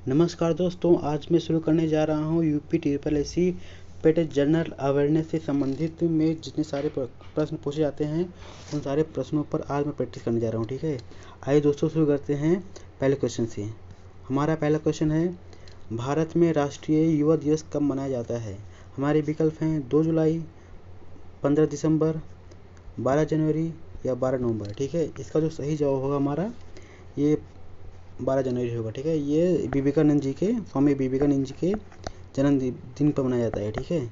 नमस्कार दोस्तों, आज मैं शुरू करने जा रहा हूँ यूपी ट्रिपल एससी पेट जनरल अवेयरनेस से संबंधित में जितने सारे प्रश्न पूछे जाते हैं उन सारे प्रश्नों पर आज मैं प्रैक्टिस करने जा रहा हूँ। ठीक है, आइए दोस्तों शुरू करते हैं पहले क्वेश्चन से। हमारा पहला क्वेश्चन है, भारत में राष्ट्रीय युवा दिवस कब मनाया जाता है? हमारे विकल्प हैं 2 जुलाई, 15 दिसंबर, 12 जनवरी या 12 नवंबर। ठीक है, इसका जो सही जवाब होगा हमारा ये 12 जनवरी होगा। ठीक है, ये विवेकानंद जी के, स्वामी विवेकानंद जी के जन्मदिन पर मनाया जाता है। ठीक है,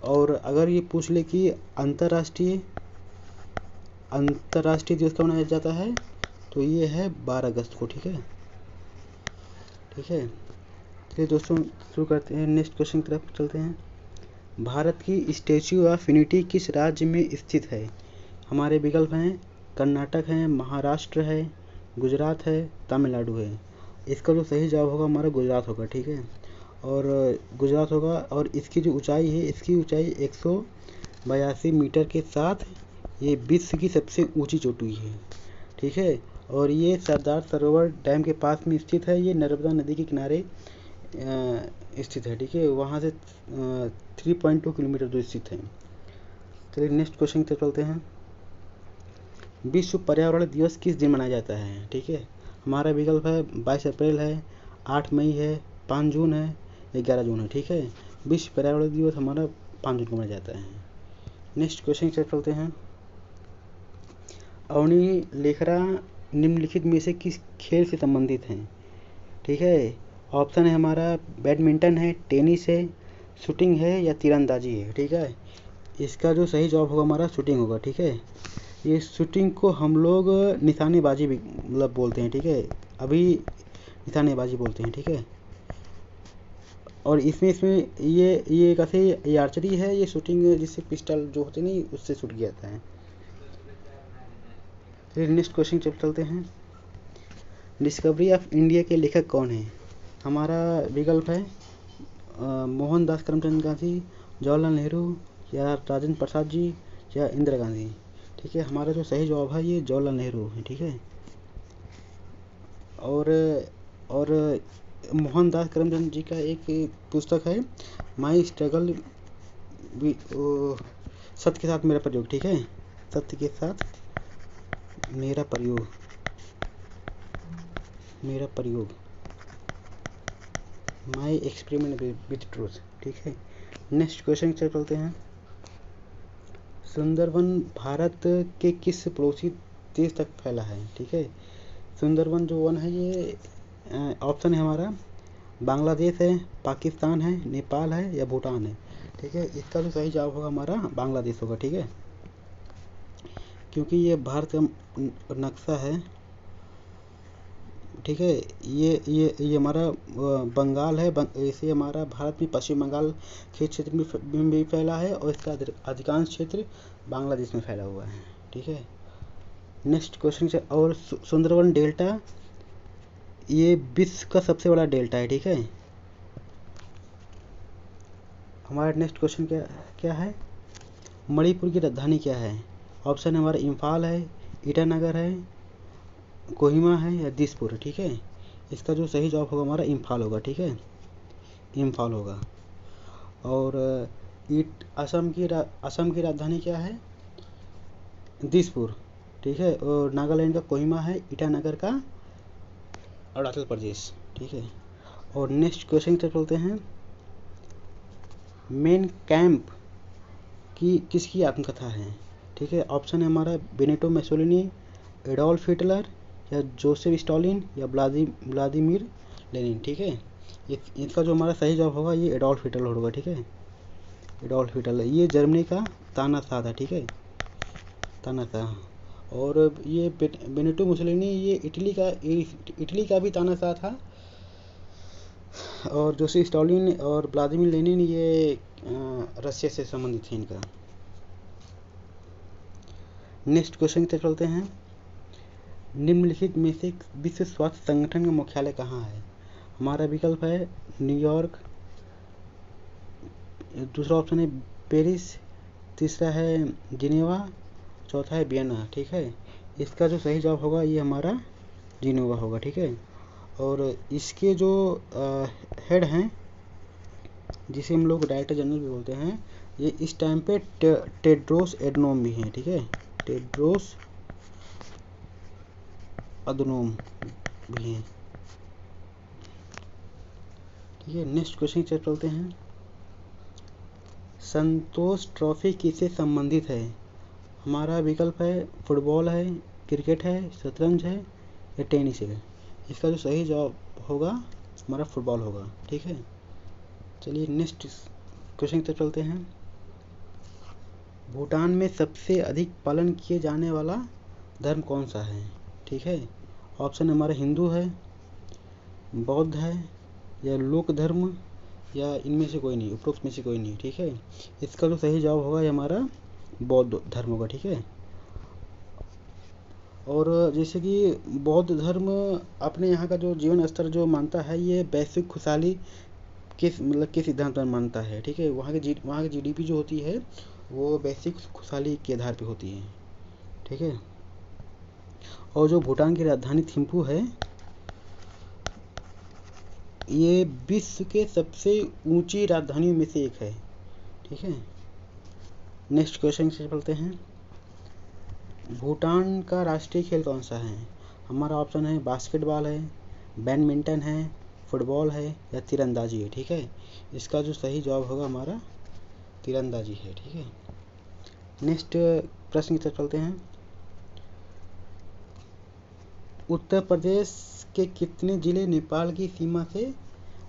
और अगर ये पूछ ले कि अंतर्राष्ट्रीय दिवस कब मनाया जाता है तो ये है 12 अगस्त को। ठीक है, चलिए दोस्तों शुरू करते हैं, नेक्स्ट क्वेश्चन की तरफ चलते हैं। भारत की स्टैच्यू ऑफ यूनिटी किस राज्य में स्थित है? हमारे विकल्प हैं कर्नाटक है, महाराष्ट्र है, गुजरात है, तमिलनाडु है। इसका जो सही जवाब होगा हमारा गुजरात होगा। ठीक है, और गुजरात होगा, और इसकी जो ऊंचाई है, इसकी ऊंचाई 182 मीटर के साथ ये विश्व की सबसे ऊंची चोटी है। ठीक है, और ये सरदार सरोवर डैम के पास में स्थित है। ये नर्मदा नदी के किनारे स्थित है। ठीक है, वहाँ से 3.2 किलोमीटर दूर स्थित है। चलिए नेक्स्ट क्वेश्चन की तरफ चलते हैं। विश्व पर्यावरण दिवस किस दिन मनाया जाता है? ठीक है, हमारा विकल्प है 22 अप्रैल है, 8 मई है, 5 जून है, 11 जून है। ठीक है, विश्व पर्यावरण दिवस हमारा 5 जून को मनाया जाता है। नेक्स्ट क्वेश्चन की तरफ चलते हैं। अवनी लेखरा निम्नलिखित में से किस खेल से संबंधित हैं? ठीक है, ऑप्शन है हमारा बैडमिंटन है, टेनिस है, शूटिंग है या तीरंदाजी है। ठीक है, इसका जो सही जवाब होगा हमारा शूटिंग होगा। ठीक है, ये शूटिंग को हम लोग निशानेबाजी भी मतलब बोलते हैं। ठीक है, अभी निशानेबाजी बोलते हैं। ठीक है, और इसमें ये कैसे, ये आर्चरी है, ये शूटिंग जिससे पिस्टल जो होते नहीं उससे शूट किया जाता है। फिर नेक्स्ट क्वेश्चन चलते हैं। डिस्कवरी ऑफ इंडिया के लेखक कौन है? हमारा विकल्प है मोहनदास करमचंद गांधी, जवाहरलाल नेहरू या राजेंद्र प्रसाद जी या इंदिरा गांधी। ठीक है, हमारा जो सही जवाब है ये जवाहरलाल नेहरू है। ठीक है, और मोहनदास करमचंद जी का एक पुस्तक है माई स्ट्रगल, सत्य के साथ मेरा प्रयोग। ठीक है, सत्य के साथ मेरा प्रयोग माई एक्सपेरिमेंट विथ ट्रूथ। ठीक है, नेक्स्ट क्वेश्चन चलते हैं। सुंदरवन भारत के किस पड़ोसी देश तक फैला है? ठीक है, सुंदरवन जो वन है ये ऑप्शन है हमारा बांग्लादेश है, पाकिस्तान है, नेपाल है या भूटान है। ठीक है, इसका जो सही जवाब होगा हमारा बांग्लादेश होगा। ठीक है, क्योंकि ये भारत का नक्शा है। ठीक है, ये हमारा बंगाल है, इसे हमारा भारत में पश्चिम बंगाल के क्षेत्र में भी फैला है और इसका अधिकांश क्षेत्र बांग्लादेश में फैला हुआ है। ठीक है, नेक्स्ट क्वेश्चन से, और सुंदरवन डेल्टा ये विश्व का सबसे बड़ा डेल्टा है। ठीक है, हमारा नेक्स्ट क्वेश्चन क्या है, मणिपुर की राजधानी क्या है? ऑप्शन हमारा इम्फाल है, ईटानगर है, कोहिमा है या दिसपुर। ठीक है, इसका जो सही जवाब होगा हमारा इम्फाल होगा। ठीक है, इम्फाल होगा। और असम की राजधानी क्या है? दिसपुर। ठीक है, और नागालैंड का कोहिमा है, ईटानगर का अरुणाचल प्रदेश। ठीक है, और नेक्स्ट क्वेश्चन तक चलते हैं। मेन कैंप की किसकी आत्मकथा है? ठीक है, ऑप्शन है हमारा बेनिटो मुसोलिनी, एडोल्फ हिटलर या जोसेफ स्टालिन या व्लादिमीर लेनिन। ठीक है, इसका जो हमारा सही जवाब होगा ये एडोल्फ हिटलर होगा। ठीक है, एडोल्फ हिटलर ये जर्मनी का तानाशाह था। ठीक है, तानाशाह। और ये बेनिटो मुसोलिनी ये इटली का भी तानाशाह था, और जोसेफ स्टालिन और व्लादिमीर लेनिन ये रशिया से संबंधित थे इनका। नेक्स्ट क्वेश्चन की तरफ चलते हैं। निम्नलिखित में से विश्व स्वास्थ्य संगठन का मुख्यालय कहाँ है? हमारा विकल्प है न्यूयॉर्क, दूसरा ऑप्शन है पेरिस, तीसरा है जिनेवा, चौथा है वियना। ठीक है, इसका जो सही जवाब होगा ये हमारा जिनेवा होगा। ठीक है, और इसके जो हेड हैं, जिसे हम लोग डायरेक्टर जनरल भी बोलते हैं, ये इस टाइम पे टेड्रोस एडनोम भी हैं। ठीक है, टेड्रोस अदनोम भी हैं। ठीक है, नेक्स्ट क्वेश्चन की तरफ चलते हैं। संतोष ट्रॉफी किससे संबंधित है? हमारा विकल्प है फुटबॉल है, क्रिकेट है, शतरंज है या टेनिस है। इसका जो सही जवाब होगा हमारा फुटबॉल होगा। ठीक है, चलिए नेक्स्ट क्वेश्चन की तरफ चलते हैं। भूटान में सबसे अधिक पालन किए जाने वाला धर्म कौन सा है? ठीक है, ऑप्शन हमारा हिंदू है, बौद्ध है या लोक धर्म या इनमें से कोई नहीं, उपरोक्त में से कोई नहीं। ठीक है, इसका जो सही जवाब होगा ये हमारा बौद्ध धर्म होगा। ठीक है, और जैसे कि बौद्ध धर्म अपने यहाँ का जो जीवन स्तर जो मानता है, ये वैश्विक खुशहाली के सिद्धांत पर मानता है। ठीक है, वहाँ की जीडीपी जो होती है वो वैश्विक खुशहाली के आधार पे होती है। ठीक है, और जो भूटान की राजधानी थिम्पू है, ये विश्व के सबसे ऊंची राजधानियों में से एक है। ठीक है, नेक्स्ट क्वेश्चन से चलते हैं। भूटान का राष्ट्रीय खेल कौन सा है? हमारा ऑप्शन है बास्केटबॉल है, बैडमिंटन है, फुटबॉल है या तीरंदाजी है। ठीक है, इसका जो सही जवाब होगा हमारा तीरंदाजी है। ठीक है, नेक्स्ट प्रश्न की तरफ चलते हैं। उत्तर प्रदेश के कितने जिले नेपाल की सीमा से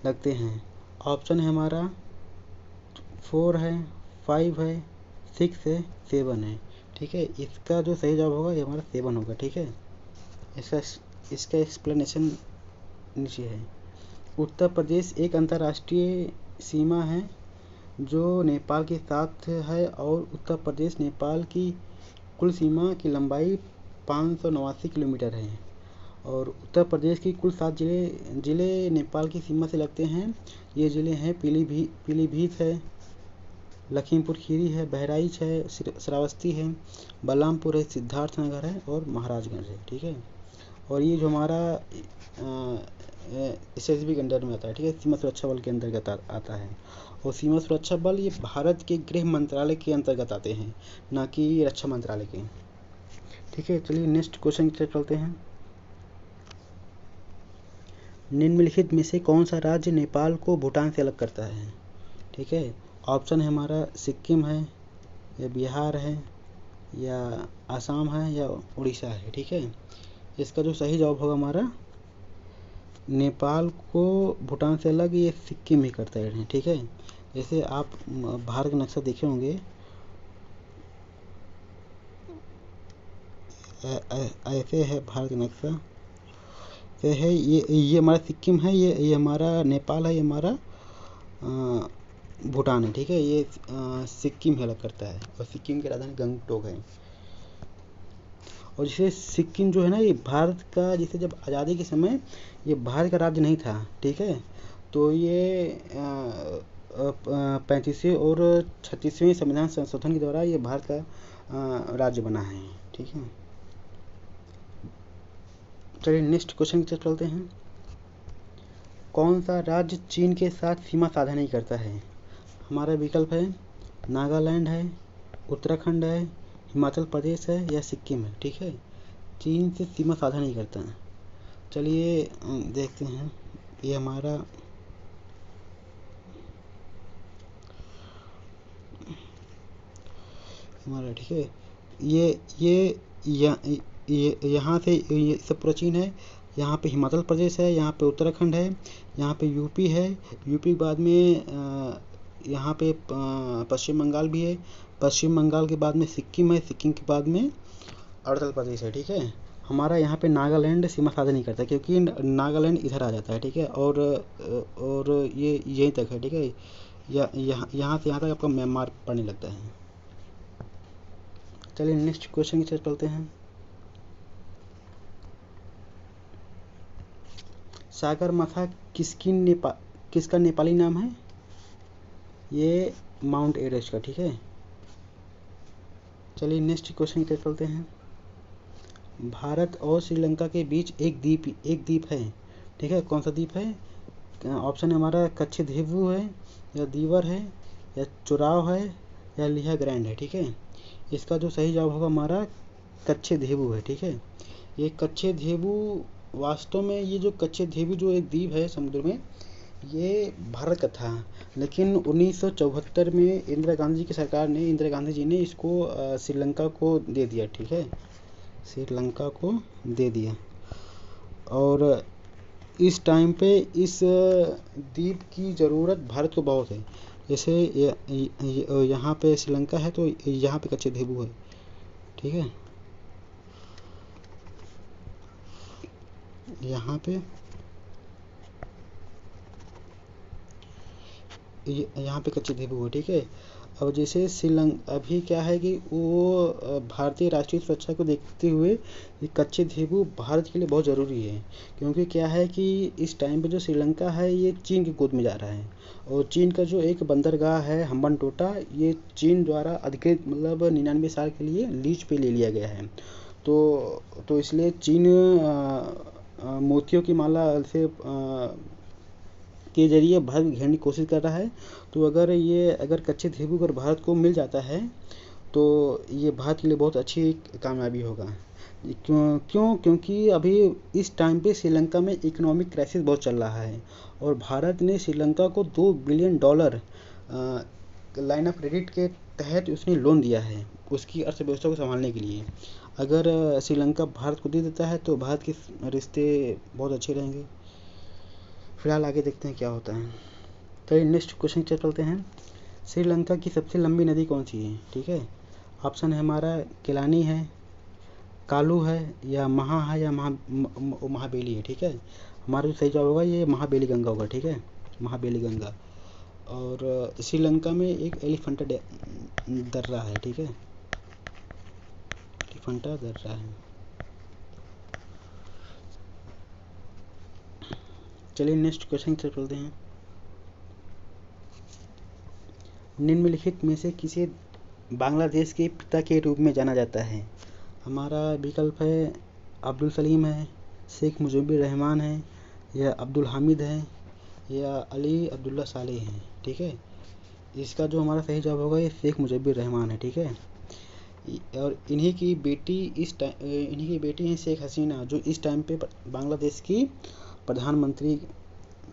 लगते हैं? ऑप्शन है हमारा 4 है, 5 है, 6 है, 7 है। ठीक है, इसका जो सही जवाब होगा ये हमारा 7 होगा। ठीक है, इसका एक्सप्लेनेशन नीचे है। उत्तर प्रदेश एक अंतर्राष्ट्रीय सीमा है जो नेपाल के साथ है, और उत्तर प्रदेश नेपाल की कुल सीमा की लंबाई 589 किलोमीटर है। और उत्तर प्रदेश की कुल 7 जिले नेपाल की सीमा से लगते हैं। ये ज़िले हैं पीलीभीत है, लखीमपुर खीरी है, बहराइच है, श्रावस्ती है, बलरामपुर है, सिद्धार्थनगर है और महाराजगंज है। ठीक है, और ये जो हमारा एसएसबी के अंडर में आता है। ठीक है, सीमा सुरक्षा बल के अंतर्गत आता है। और सीमा सुरक्षा बल ये भारत के गृह मंत्रालय के अंतर्गत आते हैं, ना कि रक्षा मंत्रालय के। ठीक है, चलिए नेक्स्ट क्वेश्चन की तरफ चलते हैं। निम्नलिखित में से कौन सा राज्य नेपाल को भूटान से अलग करता है? ठीक है, ऑप्शन है हमारा सिक्किम है या बिहार है या आसाम है या उड़ीसा है। ठीक है, इसका जो सही जवाब होगा हमारा नेपाल को भूटान से अलग ये सिक्किम ही करता है। ठीक है, जैसे आप भारत का नक्शा देखे होंगे, ऐसे है भारत का नक्शा से है। ये हमारा सिक्किम है, ये हमारा नेपाल है, ये हमारा भूटान है। ठीक है, ये सिक्किम ही अलग करता है, और सिक्किम की राजधानी गंगटोक है। और जैसे सिक्किम जो है ना, ये भारत का, जैसे जब आज़ादी के समय ये भारत का राज्य नहीं था। ठीक है, तो ये 35वें और 36वें संविधान संशोधन के द्वारा ये भारत का राज्य बना है। ठीक है, चलिए नेक्स्ट क्वेश्चन की तरफ चलते हैं। कौन सा राज्य चीन के साथ सीमा साझा नहीं करता है? हमारा विकल्प है नागालैंड है, उत्तराखंड है, हिमाचल प्रदेश है या सिक्किम है। ठीक है, चीन से सीमा साझा नहीं करता है। चलिए देखते हैं। ये हमारा ठीक है, ये यहाँ से ये सब पूरा चीन है। यहाँ पे हिमाचल प्रदेश है, यहाँ पे उत्तराखंड है, यहाँ पे यूपी है, यूपी के बाद में यहाँ पे पश्चिम बंगाल भी है, पश्चिम बंगाल के बाद में सिक्किम है, सिक्किम के बाद में अरुणाचल प्रदेश है। ठीक है, हमारा यहाँ पे नागालैंड सीमा साझा नहीं करता, क्योंकि नागालैंड इधर आ जाता है। ठीक है, और ये यहीं तक है। ठीक है, यहाँ से यहाँ तक आपका म्यांमार पड़ने लगता है। चलिए नेक्स्ट क्वेश्चन की तरफ चलते हैं। सागरमाथा किसका नेपाली नाम है? ये माउंट एवरेस्ट का। ठीक है, चलिए नेक्स्ट क्वेश्चन की तरफ चलते हैं। भारत और श्रीलंका के बीच एक द्वीप है। ठीक है, कौन सा द्वीप है? ऑप्शन है हमारा कच्छद्वीपु है, या दीवर है, या चुराव है, या लिहा ग्रैंड है। ठीक है, इसका जो सही जवाब होगा हमारा कच्छद्वीपु है। ठीक है, ये कच्छद्वीपु वास्तव में, ये जो कच्छद्वीपु जो एक द्वीप है समुद्र में, ये भारत का था, लेकिन 1974 में इंदिरा गांधी जी ने इसको श्रीलंका को दे दिया। ठीक है, श्रीलंका को दे दिया। और इस टाइम पे इस द्वीप की ज़रूरत भारत को बहुत है। जैसे यहाँ पे श्रीलंका है तो यहाँ पे कच्छद्वीपु है। ठीक है, यहाँ पे कच्छद्वीपु है। ठीक है, अब जैसे श्रीलंका अभी क्या है कि वो भारतीय राष्ट्रीय सुरक्षा को देखते हुए ये कच्छद्वीपु भारत के लिए बहुत ज़रूरी है, क्योंकि क्या है कि इस टाइम पे जो श्रीलंका है ये चीन की गोद में जा रहा है, और चीन का जो एक बंदरगाह है हम्बनटोटा, ये चीन द्वारा अधिकृत मतलब 99 साल के लिए लीज पे ले लिया गया है। तो इसलिए चीन मोतियों की माला से के जरिए भारत घेरने की कोशिश कर रहा है। तो अगर कच्छद्वीपु अगर भारत को मिल जाता है तो ये भारत के लिए बहुत अच्छी कामयाबी होगा। क्योंकि अभी इस टाइम पे श्रीलंका में इकोनॉमिक क्राइसिस बहुत चल रहा है, और भारत ने श्रीलंका को $2 बिलियन लाइन ऑफ क्रेडिट के तहत उसने लोन दिया है उसकी अर्थव्यवस्था को संभालने के लिए। अगर श्रीलंका भारत को दे देता है तो भारत के रिश्ते बहुत अच्छे रहेंगे। फिलहाल आगे देखते हैं क्या होता है। चलिए नेक्स्ट क्वेश्चन चलते हैं। श्रीलंका की सबसे लंबी नदी कौन सी है? ठीक है, ऑप्शन है हमारा किलानी है, कालू है, या महा है, या महाबेली है। ठीक है, हमारा जो सही जवाब होगा ये महाबेली गंगा होगा। ठीक है, महाबेली गंगा। और श्रीलंका में एक एलिफेंटा दर्रा है। ठीक है, एलिफेंटा दर्रा है। चलिए नेक्स्ट क्वेश्चन की तरफ चलते हैं। निम्नलिखित में से किसे बांग्लादेश के पिता के रूप में जाना जाता है? हमारा विकल्प है अब्दुल सलीम है, शेख मुजीबुर रहमान है, या अब्दुल हामिद है, या अली अब्दुल्ला सालेह है। ठीक है, इसका जो हमारा सही जवाब होगा ये शेख मुजीबुर रहमान है। ठीक है, और इन्हीं की बेटी हैं शेख हसीना, जो इस टाइम पे बांग्लादेश की प्रधानमंत्री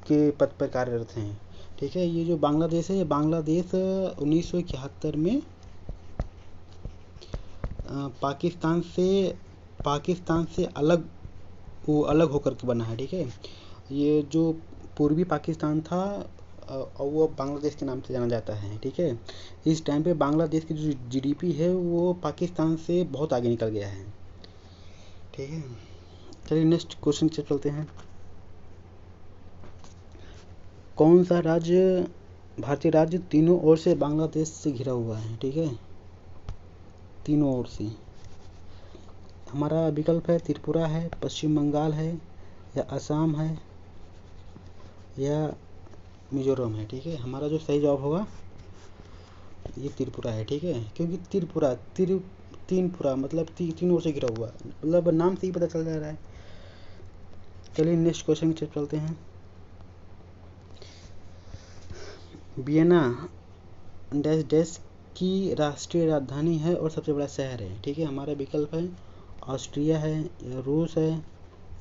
के पद पर कार्यरत हैं। ठीक है, ये जो बांग्लादेश है, ये बांग्लादेश 1971 में पाकिस्तान से अलग होकर के बना है। ठीक है, ये जो पूर्वी पाकिस्तान था और वो बांग्लादेश के नाम से जाना जाता है। ठीक है, इस टाइम पे बांग्लादेश की जो जीडीपी है वो पाकिस्तान से बहुत आगे निकल गया है। ठीक है, चलिए नेक्स्ट क्वेश्चन से चलते हैं। कौन सा भारतीय राज्य तीनों ओर से बांग्लादेश से घिरा हुआ है? ठीक है, तीनों ओर से। हमारा विकल्प है त्रिपुरा है, पश्चिम बंगाल है, या असम है, या मिजोरम है। ठीक है, हमारा जो सही जवाब होगा ये त्रिपुरा है। ठीक है, क्योंकि तीनपुरा मतलब तीन ओर से घिरा हुआ, मतलब नाम से ही पता चल जा रहा है। चलिए नेक्स्ट क्वेश्चन की तरफ चलते हैं। वियना डैश डैश की राष्ट्रीय राजधानी है और सबसे बड़ा शहर है। ठीक है, हमारा विकल्प है ऑस्ट्रिया है, या रूस है,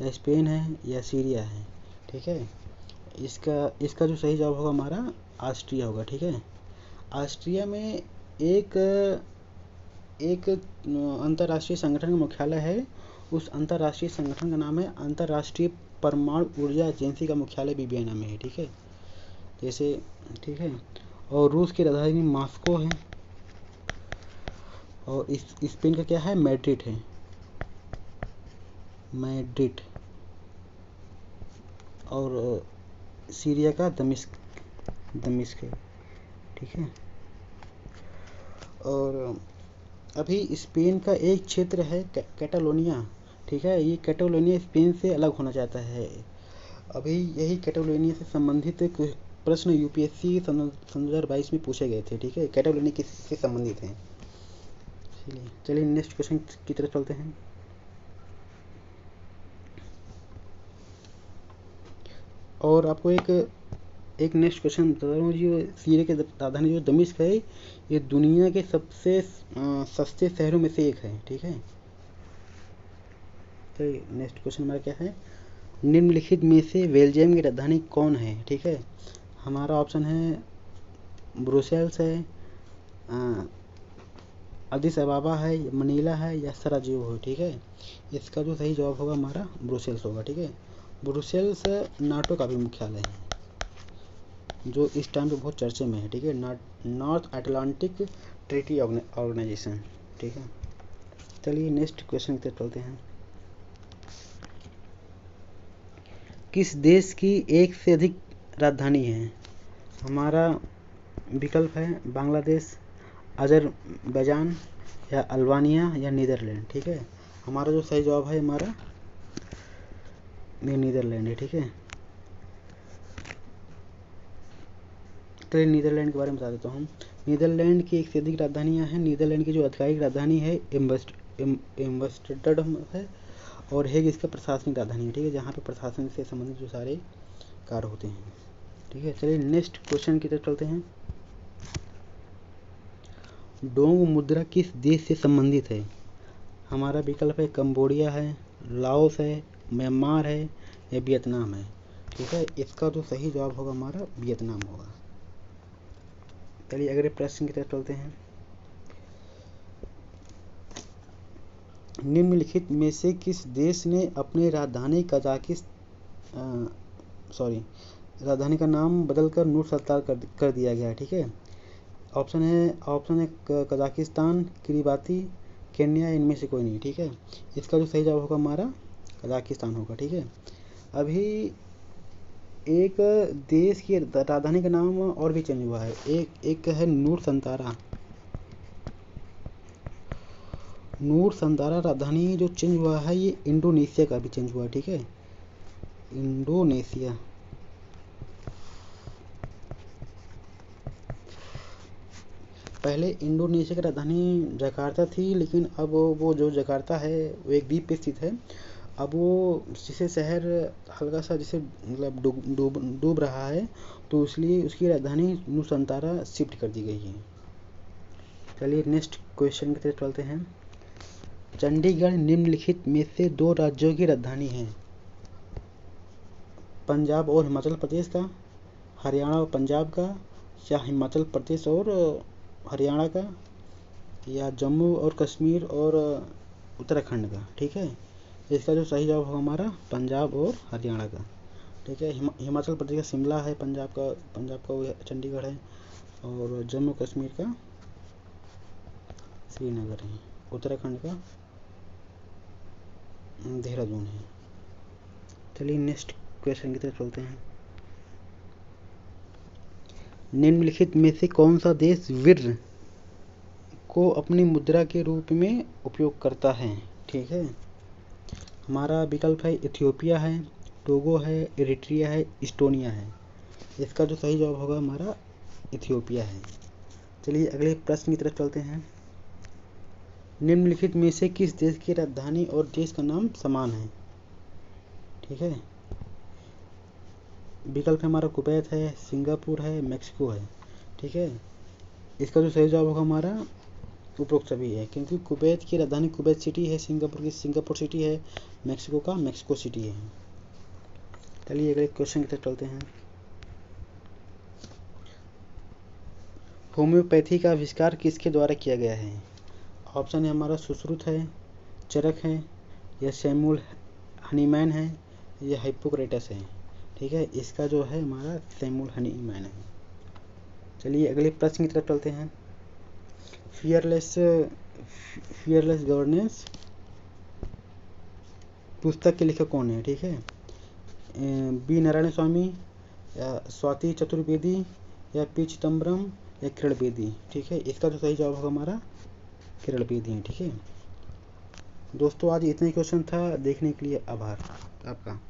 या स्पेन है, या सीरिया है। ठीक है, इसका जो सही जवाब होगा हमारा ऑस्ट्रिया होगा। ठीक है, ऑस्ट्रिया में एक अंतर्राष्ट्रीय संगठन का मुख्यालय है। उस अंतर्राष्ट्रीय संगठन का नाम है अंतर्राष्ट्रीय परमाणु ऊर्जा एजेंसी का मुख्यालय भी वियना में है। ठीक है, जैसे ठीक है, और रूस की राजधानी मॉस्को है, और स्पेन का क्या है? मैड्रिड है, मैड्रिड। और सीरिया का दमिश्क है। ठीक है, और अभी स्पेन का एक क्षेत्र है कैटालोनिया। ठीक है, ये कैटालोनिया स्पेन से अलग होना चाहता है। अभी यही कैटालोनिया से संबंधित कुछ प्रश्न यूपीएससी 2022 में पूछे गए थे। ठीक है, कैटालोनिया किससे संबंधित हैं। चलिए नेक्स्ट क्वेश्चन की तरफ चलते हैं। और आपको एक नेक्स्ट क्वेश्चन बता रहा हूँ। जो सीरिया की राजधानी जो दमिश्क है, ये दुनिया के सबसे सस्ते शहरों में से एक है। ठीक है, तो नेक्स्ट क्वेश्चन हमारा क्या है, निम्नलिखित में से बेल्जियम की राजधानी कौन है। ठीक है, हमारा ऑप्शन है ब्रुसेल्स है, अदिस अबाबा है, मनीला है या सराजेवो है। ठीक है, इसका जो सही जवाब होगा हमारा ब्रुसेल्स होगा। ठीक है, ब्रुसेल्स नाटो का भी मुख्यालय है, जो इस टाइम पे बहुत चर्चे में है। ठीक है, नॉर्थ अटलांटिक ट्रीटी ऑर्गेनाइजेशन। ठीक है, चलिए नेक्स्ट क्वेश्चन की तरफ चलते हैं। किस देश की एक से अधिक राजधानी है। हमारा विकल्प है बांग्लादेश, अजरबैजान या अल्बानिया या नीदरलैंड। ठीक है, हमारा जो सही जवाब है हमारा नीदरलैंड है। ठीक है, तो नीदरलैंड के बारे में बता देता हूँ। नीदरलैंड की एक से अधिक राजधानियाँ हैं। नीदरलैंड की जो आधिकारिक राजधानी है एम्स्टर्डम है, और हेग इसका प्रशासनिक राजधानी है। ठीक है, जहाँ पे प्रशासन से संबंधित जो सारे कार्य होते हैं। ठीक है, चलिए नेक्स्ट क्वेश्चन की तरफ चलते हैं। डोंग मुद्रा किस देश से संबंधित है। हमारा विकल्प है कंबोडिया है, लाओस है, म्यांमार है या वियतनाम है। ठीक है, इसका जो सही जवाब होगा हमारा वियतनाम होगा। चलिए अगले प्रश्न की तरफ चलते हैं। निम्नलिखित में से किस देश ने अपनी राजधानी राजधानी का नाम बदलकर नूर सुल्तान कर दिया गया है। ठीक है, ऑप्शन है कजाकिस्तान, किरीबाती, केन्या, इनमें से कोई नहीं। ठीक है, इसका जो सही जवाब होगा हमारा कजाकिस्तान होगा। ठीक है, अभी एक देश की राजधानी का नाम और भी चेंज हुआ है। एक है नूर संतारा राजधानी जो चेंज हुआ है, ये इंडोनेशिया का भी चेंज हुआ है। ठीक है, इंडोनेशिया। पहले इंडोनेशिया की राजधानी जकार्ता थी, लेकिन अब वो जो जकार्ता है वो एक द्वीप पे स्थित है। अब वो जिसे शहर हल्का सा जिसे मतलब डूब रहा है, तो इसलिए उसकी राजधानी नूसंतारा शिफ्ट कर दी गई है। चलिए नेक्स्ट क्वेश्चन की तरफ चलते हैं। चंडीगढ़ निम्नलिखित में से दो राज्यों की राजधानी है। पंजाब और हिमाचल प्रदेश का, हरियाणा और पंजाब का, या हिमाचल प्रदेश और हरियाणा का, या जम्मू और कश्मीर और उत्तराखंड का। ठीक है, इसका जो सही जवाब होगा हमारा पंजाब और हरियाणा का। ठीक है, हिमाचल प्रदेश का शिमला है, पंजाब का चंडीगढ़ है, और जम्मू कश्मीर का श्रीनगर है, उत्तराखंड का देहरादून है। चलिए नेक्स्ट क्वेश्चन की तरफ चलते हैं। निम्नलिखित में से कौन सा देश विर्र को अपनी मुद्रा के रूप में उपयोग करता है। ठीक है, हमारा विकल्प है इथियोपिया है, टोगो है, इरिट्रिया है, इस्टोनिया है। इसका जो सही जवाब होगा हमारा इथियोपिया है। चलिए अगले प्रश्न की तरफ चलते हैं। निम्नलिखित में से किस देश की राजधानी और देश का नाम समान है। ठीक है, विकल्प हमारा कुवैत है, सिंगापुर है, मैक्सिको है। ठीक है, इसका जो सही जवाब होगा हमारा उपरोक्त सभी है, क्योंकि कुवैत की राजधानी कुवैत सिटी है, सिंगापुर की सिंगापुर सिटी है, मैक्सिको का मैक्सिको सिटी है। चलिए अगले क्वेश्चन की तरफ चलते हैं। होम्योपैथी का आविष्कार किसके द्वारा किया गया है। ऑप्शन है हमारा सुश्रुत है, चरक है, या सैमुअल हनीमैन है, या हिप्पोक्रेटस है। ठीक है, इसका जो है हमारा सैमुअल हनीमैन है। चलिए अगले प्रश्न की तरफ चलते हैं। फियरलेस गवर्नेंस पुस्तक के लेखक कौन है। ठीक है, बी नारायण स्वामी, या स्वाति चतुर्वेदी, या पी चिदम्बरम, या किरण बेदी। ठीक है, इसका जो सही जवाब होगा हमारा किरण बेदी है। ठीक है दोस्तों, आज इतना ही क्वेश्चन था। देखने के लिए आभार आपका।